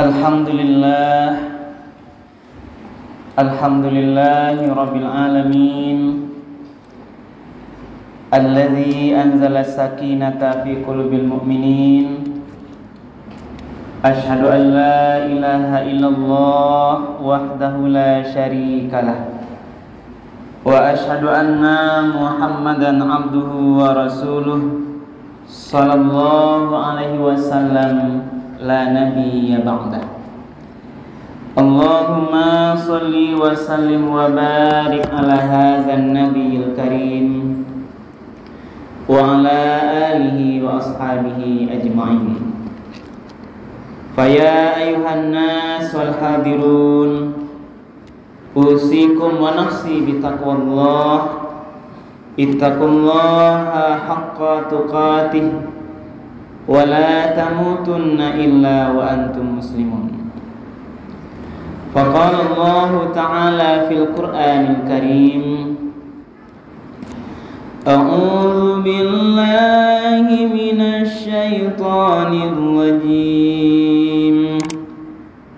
Alhamdulillah, alhamdulillahi rabbil alamin, alladzi anzala sakinata fi qulubil mu'minin. Asyhadu an la ilaha illallah wahdahu la syarikalah, wa asyhadu anna Muhammadan abduhu wa rasuluh sallallahu alaihi wasallam, la nabiyya ba'dah. Allahumma shalli wa sallim wa barik ala hadzal nabiyil karim wa ala alihi wa ashabihi ajma'in. Faya ayuhan nas wal hadirun, usikum wa nafsi bitaqwallah. Ittaqullaha haqqa tuqatih wa la tamutunna illa wa antum muslimun. Faqala Allah ta'ala fil Qur'anil Karim, a'udzu billahi minasy syaithanir rajim.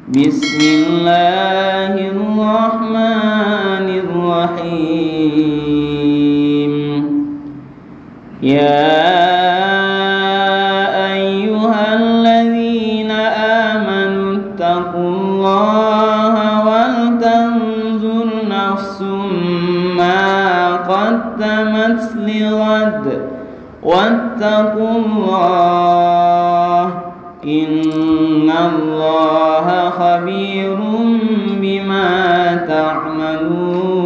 Bismillahirrahmanirrahim. Ya ayyuhalladzina amanu taqullaha wal tanzur nafsum ma qaddamat lighad wattaqullah innallaha khabirum bima ta'malun.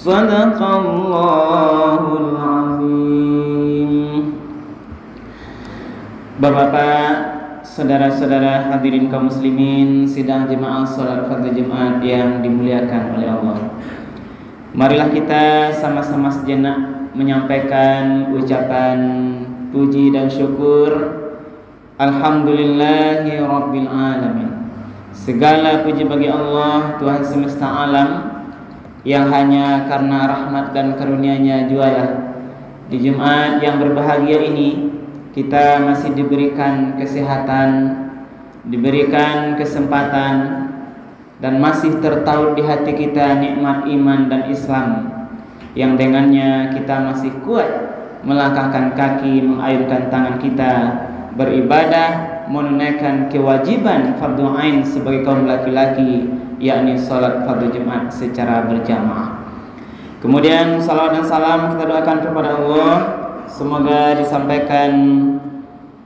Sadaqallahul azim. Bapak-bapak, saudara-saudara hadirin kaum muslimin sidang jemaah salat fardu Jumat yang dimuliakan oleh Allah. Marilah kita sama-sama sejenak menyampaikan ucapan puji dan syukur. Alhamdulillahi rabbil alamin. Segala puji bagi Allah, Tuhan semesta alam, yang hanya karena rahmat dan karunia-Nya jualah di Jumat yang berbahagia ini kita masih diberikan kesehatan, diberikan kesempatan, dan masih tertaut di hati kita nikmat iman dan Islam, yang dengannya kita masih kuat melangkahkan kaki, mengayunkan tangan kita beribadah, menunaikan kewajiban fardu ain sebagai kaum laki-laki, yakni salat fardu Jumat secara berjamaah. Kemudian salawat dan salam kita doakan kepada Allah, semoga disampaikan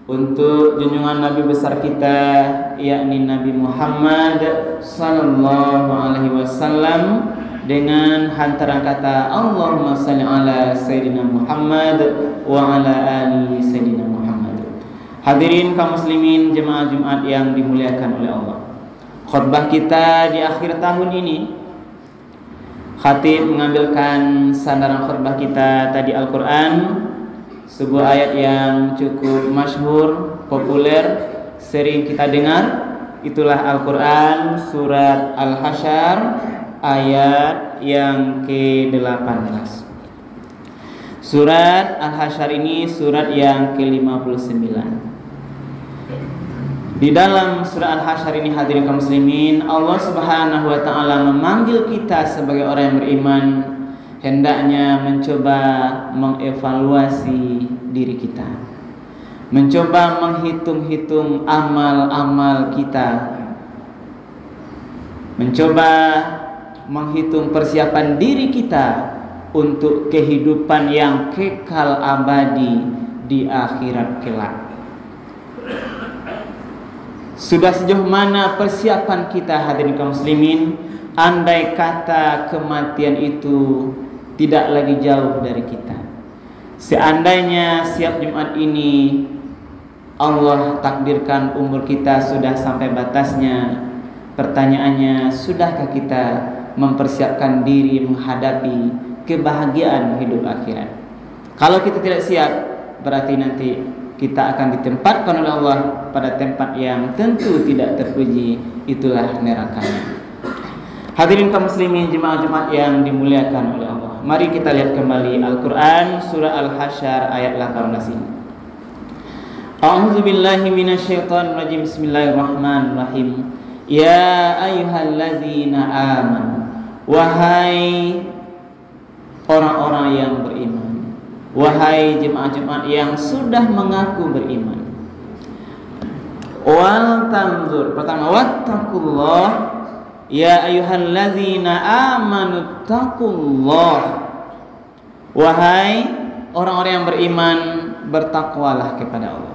untuk junjungan Nabi besar kita, yakni Nabi Muhammad sallallahu alaihi wasallam, dengan hantaran kata Allahumma shalli ala Sayyidina Muhammad wa ala ali Sayyidina Muhammad. Hadirin kaum muslimin jemaah Jumat yang dimuliakan oleh Allah, khutbah kita di akhir tahun ini, khatib mengambilkan sandaran khutbah kita tadi Al-Quran, sebuah ayat yang cukup masyhur, populer, sering kita dengar. Itulah Al-Quran surat Al-Hasyr ayat yang ke-18. Surat Al-Hasyr ini surat yang ke-59. Di dalam surah Al-Hasyr ini hadirin kaum muslimin, Allah Subhanahu wa taala memanggil kita sebagai orang yang beriman hendaknya mencoba mengevaluasi diri kita, mencoba menghitung-hitung amal-amal kita, mencoba menghitung persiapan diri kita untuk kehidupan yang kekal abadi di akhirat kelak. Sudah sejauh mana persiapan kita hadirin kaum muslimin, andai kata kematian itu tidak lagi jauh dari kita? Seandainya siap Jumat ini Allah takdirkan umur kita sudah sampai batasnya, pertanyaannya, sudahkah kita mempersiapkan diri menghadapi kebahagiaan hidup akhirat? Kalau kita tidak siap, berarti nanti kita akan ditempatkan oleh Allah pada tempat yang tentu tidak terpuji, itulah nerakanya. Hadirin kaum muslimin jemaah Jumat yang dimuliakan oleh Allah, mari kita lihat kembali Al-Quran surah Al-Hasyr ayat 18 ini. A'udzu billahi minasyaitonir rajim. Bismillahirrahmanirrahim. Ya ayyuhallazina amanu, wahai orang-orang yang beriman, wahai jemaah-jemaah yang sudah mengaku beriman. Wal tanzur, pertama wattaqullah. Ya ayyuhallazina amanu taqullah. Wahai orang-orang yang beriman, bertakwalah kepada Allah.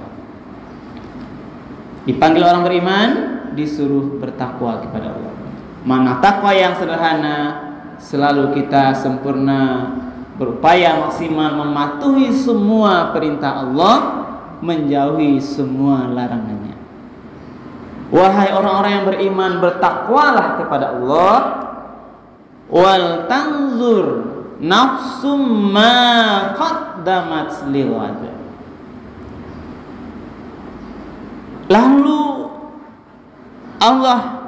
Dipanggil orang beriman, disuruh bertakwa kepada Allah. Mana takwa yang sederhana, selalu kita sempurna, berupaya maksimal mematuhi semua perintah Allah, menjauhi semua larangannya. Wahai orang-orang yang beriman, bertakwalah kepada Allah. Wal tanzur nafsum ma qaddamat lighad. Lalu Allah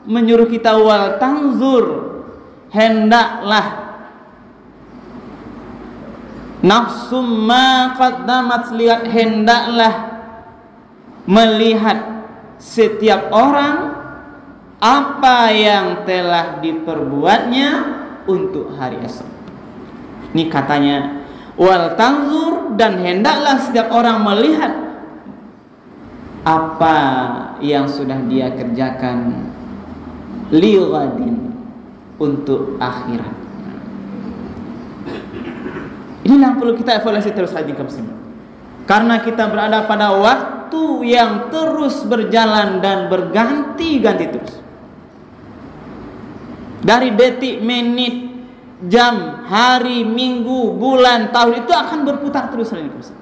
menyuruh kita wal tanzur, hendaklah nafsum ma qaddamat lighad, hendaklah melihat setiap orang apa yang telah diperbuatnya untuk hari esok. Ini katanya wal tanzur, dan hendaklah setiap orang melihat apa yang sudah dia kerjakan lighadin, untuk akhirat. Inilah yang perlu kita evaluasi terus lagi, karena kita berada pada waktu yang terus berjalan dan berganti-ganti terus. Dari detik, menit, jam, hari, minggu, bulan, tahun itu akan berputar terus lagi.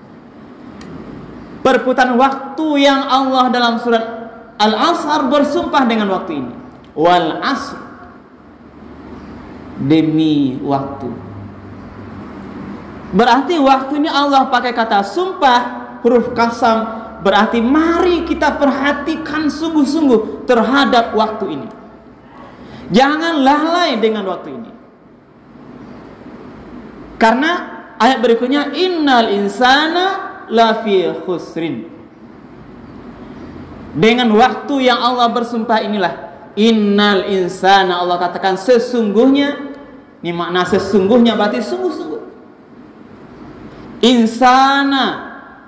Perputaran waktu yang Allah dalam surat Al-Asr bersumpah dengan waktu ini. Wal asr, demi waktu. Berarti waktu ini Allah pakai kata sumpah, huruf qasam. Berarti mari kita perhatikan sungguh-sungguh terhadap waktu ini. Jangan lalai dengan waktu ini. Karena ayat berikutnya, innal insana lafi khusrin. Dengan waktu yang Allah bersumpah inilah, innal insana, Allah katakan sesungguhnya. Ini makna sesungguhnya berarti sungguh-sungguh. Insana,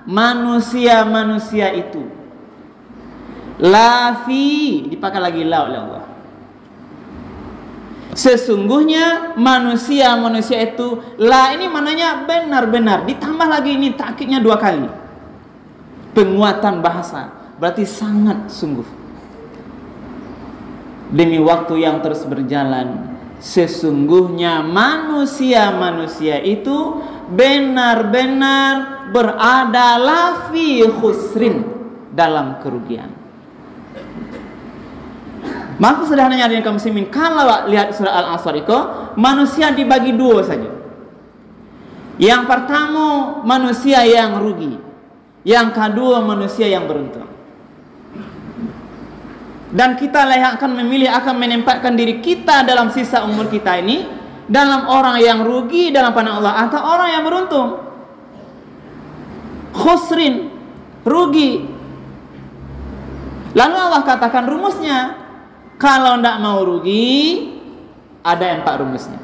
manusia-manusia itu. Lafi, dipakai lagi la oleh Allah. Sesungguhnya manusia-manusia itu, la ini maknanya benar-benar, ditambah lagi ini takkidnya 2 kali. Penguatan bahasa, berarti sangat sungguh. Demi waktu yang terus berjalan, sesungguhnya manusia-manusia itu benar-benar berada lafi khusrin, dalam kerugian. Maka sederhananya dengan kaum muslimin, kalau lihat surah Al-Asr itu, manusia dibagi 2 saja. Yang pertama manusia yang rugi, yang kedua manusia yang beruntung. Dan kita yang akan memilih, akan menempatkan diri kita dalam sisa umur kita ini dalam orang yang rugi dalam pandangan Allah atau orang yang beruntung. Khusrin, rugi. Lalu Allah katakan rumusnya. Kalau tidak mau rugi, ada 4 rumusnya.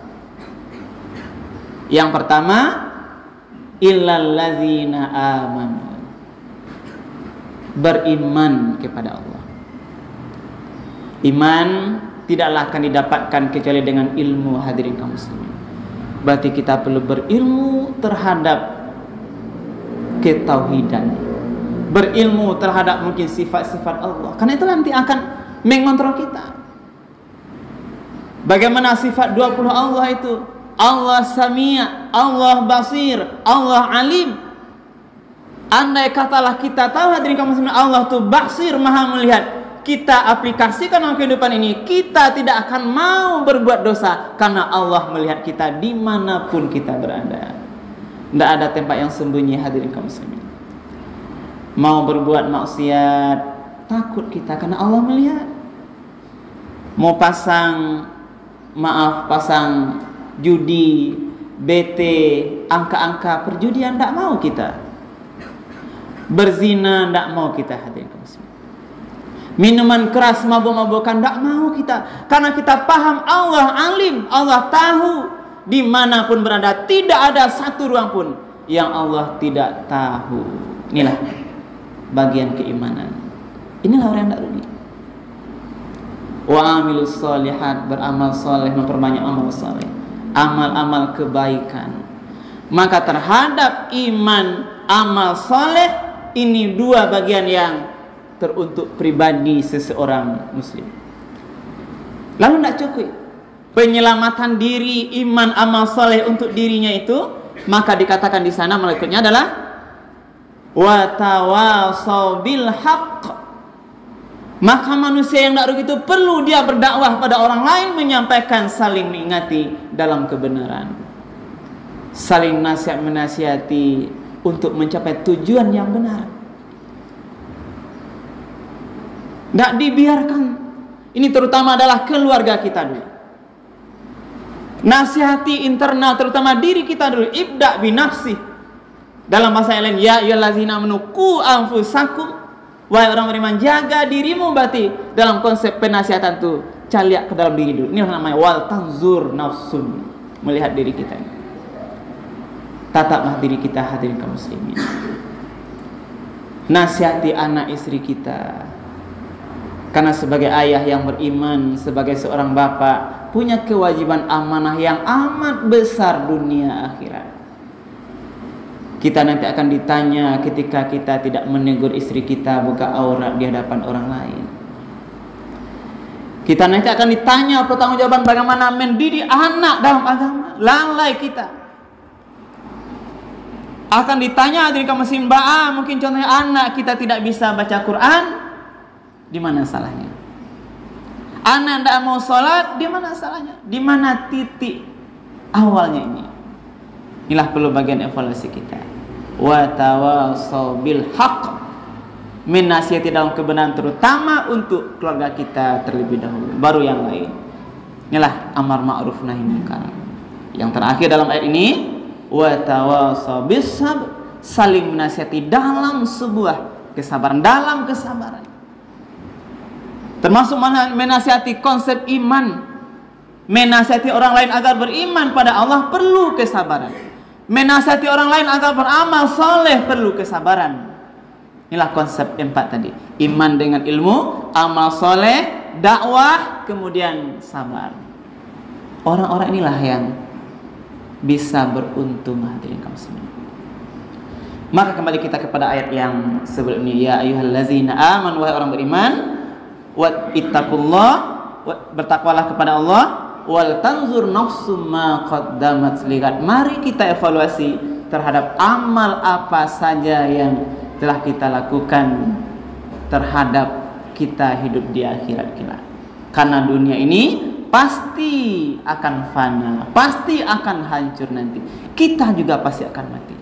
Yang pertama, illal ladzina amanu, beriman kepada Allah. Iman tidaklah akan didapatkan kecuali dengan ilmu, hadirin kaum muslimin. Berarti kita perlu berilmu terhadap ketauhidan, berilmu terhadap mungkin sifat-sifat Allah, karena itu nanti akan mengontrol kita. Bagaimana sifat 20 Allah itu? Allah Sami', Allah Basir, Allah Alim. Andai katalah kita tahu, hadirin kaum muslimin, Allah itu Basir, Maha melihat, kita aplikasikan dalam kehidupan ini, kita tidak akan mau berbuat dosa karena Allah melihat kita dimanapun kita berada. Tidak ada tempat yang sembunyi, hadirin kaum muslimin. Mau berbuat maksiat, takut kita karena Allah melihat. Mau pasang judi, BT, angka-angka perjudian, tidak mau kita. Berzina tidak mau kita, hadirin kaum muslimin. Minuman keras, mabuk-mabukan tidak mau kita, karena kita paham Allah alim, Allah tahu dimanapun berada, tidak ada satu ruang pun yang Allah tidak tahu. Inilah bagian keimanan. Inilah orang yang tidak rugi. Wa amilus solihat, beramal soleh, memperbanyak amal soleh, amal-amal kebaikan. Maka terhadap iman, amal soleh, ini dua bagian yang teruntuk pribadi seseorang muslim. Lalu tidak cukup penyelamatan diri, iman, amal soleh untuk dirinya itu, maka dikatakan di sana berikutnya adalah wa tawasau bil haqq. Maka manusia yang tidak rugi itu perlu dia berdakwah pada orang lain, menyampaikan, saling mengingati dalam kebenaran, saling nasihat menasihati untuk mencapai tujuan yang benar. Tidak dibiarkan. Ini terutama adalah keluarga kita dulu. Nasihati internal, terutama diri kita dulu. Ibda binafsi. Dalam bahasa yang lain, ya ayyuhallazina amanu qu anfusakum, wahai orang beriman, jaga dirimu. Berarti dalam konsep penasihatan itu caliak ke dalam diri dulu. Ini namanya wal tanzur nafsun, melihat diri kita. Tataplah diri kita, hadirin kaum muslimin. Nasihati anak istri kita. Karena sebagai ayah yang beriman, sebagai seorang bapak, punya kewajiban amanah yang amat besar dunia akhirat. Kita nanti akan ditanya ketika kita tidak menegur istri kita buka aurat di hadapan orang lain. Kita nanti akan ditanya pertanggungjawaban bagaimana mendidik anak dalam agama. Lalai kita. Akan ditanya hadirin kaum muslimin, mungkin contohnya anak kita tidak bisa baca Quran. Di mana salahnya? Anak tidak mau sholat, di mana salahnya? Di mana titik awalnya ini? Inilah perlu bagian evaluasi kita. Wa tawasau bil haqq, menasihati dalam kebenaran, terutama untuk keluarga kita terlebih dahulu, baru yang lain. Inilah amar ma'ruf nahi munkar. Yang terakhir dalam ayat ini, wa tawasau bis sabr, saling menasihati dalam sebuah kesabaran, dalam kesabaran. Termasuk menasihati konsep iman, menasihati orang lain agar beriman pada Allah perlu kesabaran. Menasihati orang lain agar beramal soleh perlu kesabaran. Inilah konsep 4 tadi. Iman dengan ilmu, amal soleh, dakwah, kemudian sabar. Orang-orang inilah yang bisa beruntung, hadirin kaum muslimin. Maka kembali kita kepada ayat yang sebelum ini, ya ayyuhallazina amanu, wahai orang beriman, wa ittaqullah, bertakwalah kepada Allah, wal tanzur nafsum ma qaddamat ligat. Mari kita evaluasi terhadap amal apa saja yang telah kita lakukan terhadap kita hidup di akhirat kita. Karena dunia ini pasti akan fana, pasti akan hancur nanti. Kita juga pasti akan mati.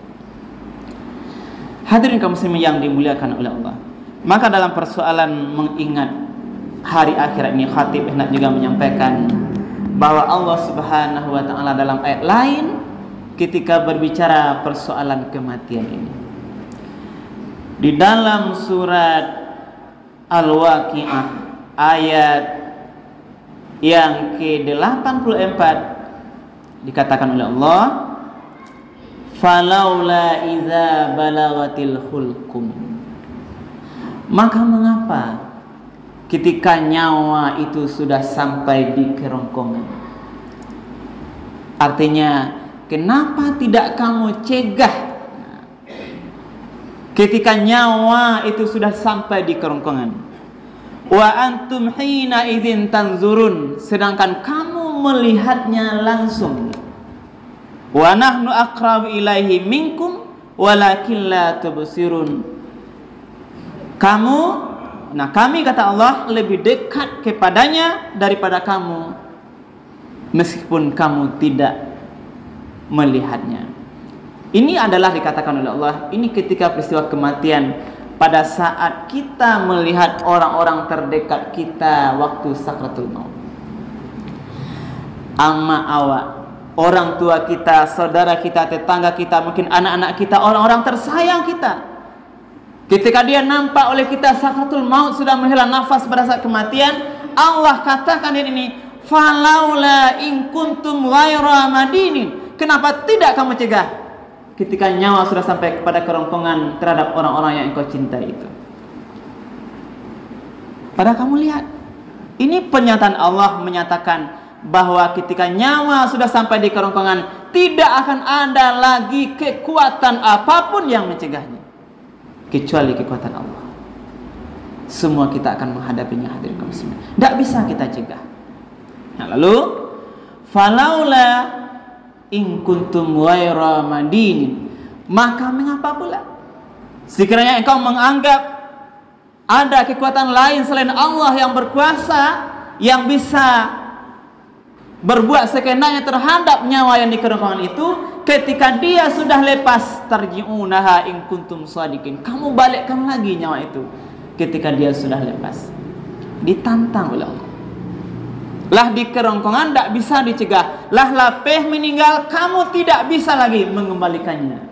Hadirin kaum muslimin yang dimuliakan oleh Allah. Maka dalam persoalan mengingat hari akhirat ini, khatib hendak juga menyampaikan bahwa Allah Subhanahu wa taala dalam ayat lain ketika berbicara persoalan kematian ini, di dalam surat Al-Waqiah ayat yang ke-84 dikatakan oleh Allah, falaula iza balagatil hulqum, maka mengapa ketika nyawa itu sudah sampai di kerongkongan. Artinya, kenapa tidak kamu cegah ketika nyawa itu sudah sampai di kerongkongan? Wa antum hina idzin tanzurun, sedangkan kamu melihatnya langsung. Wa nahnu aqrabu ilaihi minkum walakin la tubsirun. Kami kata Allah lebih dekat kepadanya daripada kamu, meskipun kamu tidak melihatnya. Ini adalah dikatakan oleh Allah, ini ketika peristiwa kematian, pada saat kita melihat orang-orang terdekat kita waktu sakratul maut. Amma awak, orang tua kita, saudara kita, tetangga kita, mungkin anak-anak kita, orang-orang tersayang kita. Ketika dia nampak oleh kita sakratul maut, sudah menghela nafas pada saat kematian, Allah katakan ini, falaula in kuntum ghaira madinin. Kenapa tidak kamu cegah ketika nyawa sudah sampai kepada kerongkongan terhadap orang-orang yang engkau cintai itu? Padahal kamu lihat, ini pernyataan Allah menyatakan bahwa ketika nyawa sudah sampai di kerongkongan, tidak akan ada lagi kekuatan apapun yang mencegahnya kecuali kekuatan Allah. Semua kita akan menghadapinya, hadirin kaum muslimin. Tidak bisa kita cegah. Nah, lalu falaula in kuntum ghaira madinin, maka mengapa pula sekiranya engkau menganggap ada kekuatan lain selain Allah yang berkuasa, yang bisa berbuat sekendaknya terhadap nyawa yang di kerongkongan itu, ketika dia sudah lepas, tarji'unaha in kuntum shadiqin, kamu balikkan lagi nyawa itu ketika dia sudah lepas. Ditantang oleh Allah. Lah di kerongkongan tidak bisa dicegah, lah lapeh meninggal, kamu tidak bisa lagi mengembalikannya.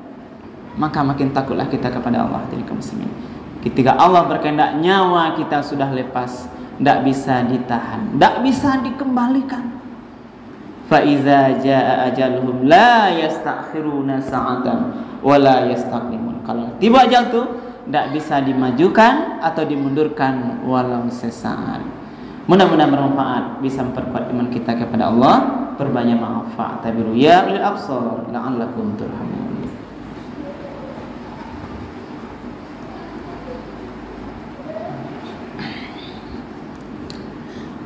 Maka makin takutlah kita kepada Allah. Ketika Allah berkehendak nyawa kita sudah lepas, tidak bisa ditahan, tidak bisa dikembalikan. Faiza jaa ajaluhum la yastakhiruna sa'atan wa la yastaqdimun. Kalau tiba ajal itu tidak bisa dimajukan atau dimundurkan walau sesaat. Mudah-mudahan bermanfaat, bisa memperkuat iman kita kepada Allah, perbanyak manfaat. Tabiru ya ulil absar la'allakum turhamun.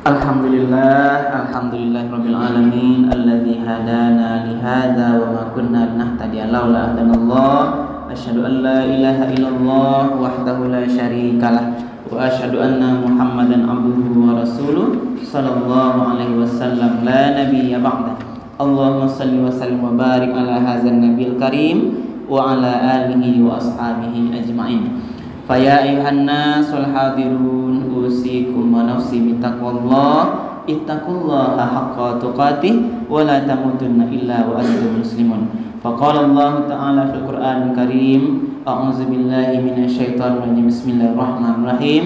Alhamdulillahirabbil alamin alladzi hadana li hadza wa ma kunna linahtadiya laula hadanallah. Asyhadu an la ilaha illallah wahdahu la syarikalah wa asyhadu anna Muhammadan abduhu wa rasuluh sallallahu alaihi wasallam la nabiyya ba'da. Allahumma shalli wa sallim wa barik ala hadzal nabiyil karim wa ala alihi wa ashabihi ajma'in. Fa ya ayyuhan nasul hadirun usikum wa nafsi bittaqwallah. Ittaqullaha haqqa tuqatih wa la tamutunna illa wa antum muslimun. Faqala Allah ta'ala fil Qur'anil Karim, a'udzu billahi minasyaitonir rajim. Bismillahirrahmanirrahim.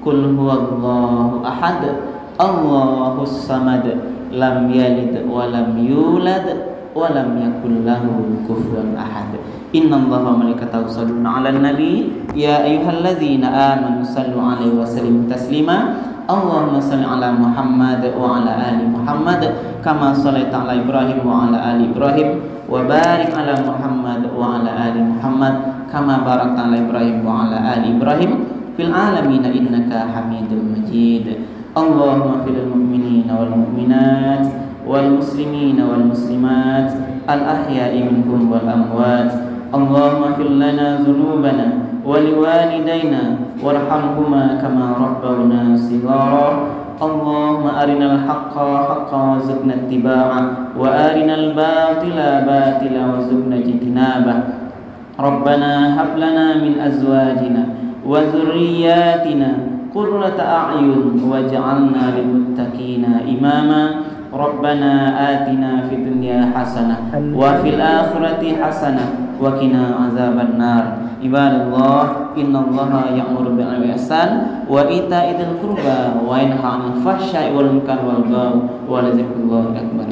Qul huwallahu ahad, Allahus samad, lam yalid wa lam yulad wa lam yakul lahu kufuwan ahad. Innallaha wa malaikatahu yusholluna 'alan nabi ya ayyuhalladzina amanu shallu 'alaihi wa sallimu taslima. Allahumma shalli 'ala Muhammad wa 'ala ali Muhammad kama shallaita 'ala Ibrahim wa 'ala ali Ibrahim wa barik 'ala Muhammad wa 'ala ali Muhammad kama barakta 'ala Ibrahim wa 'ala ali Ibrahim fil 'alamin innaka Hamidum Majid. Allahumma fil mu'minina wal mu'minat wal muslimina wal muslimat al ahya'i minhum wal amwat. Allahumma fil lana dhunubana wa liwalidayna warhamhuma kama rabbawna shighara. Allahumma arinal haqqa haqqan warzuqna ittiba'ah wa arinal batila batila warzuqna ijtinabah. Rabbana hab lana min azwajina wa dhurriyyatina qurrata a'yun waj'alna lil muttaqina imama. Rabbana atina fid dunya hasanah wa fil akhirati hasanah wa qina azabannar. Ibadallah, innallaha ya'muru bil 'adli wal ihsan wa ita'i dzil qurba wa yanha 'anil fahsya'i wal munkari wal baghi wa la dzikrullahi akbar.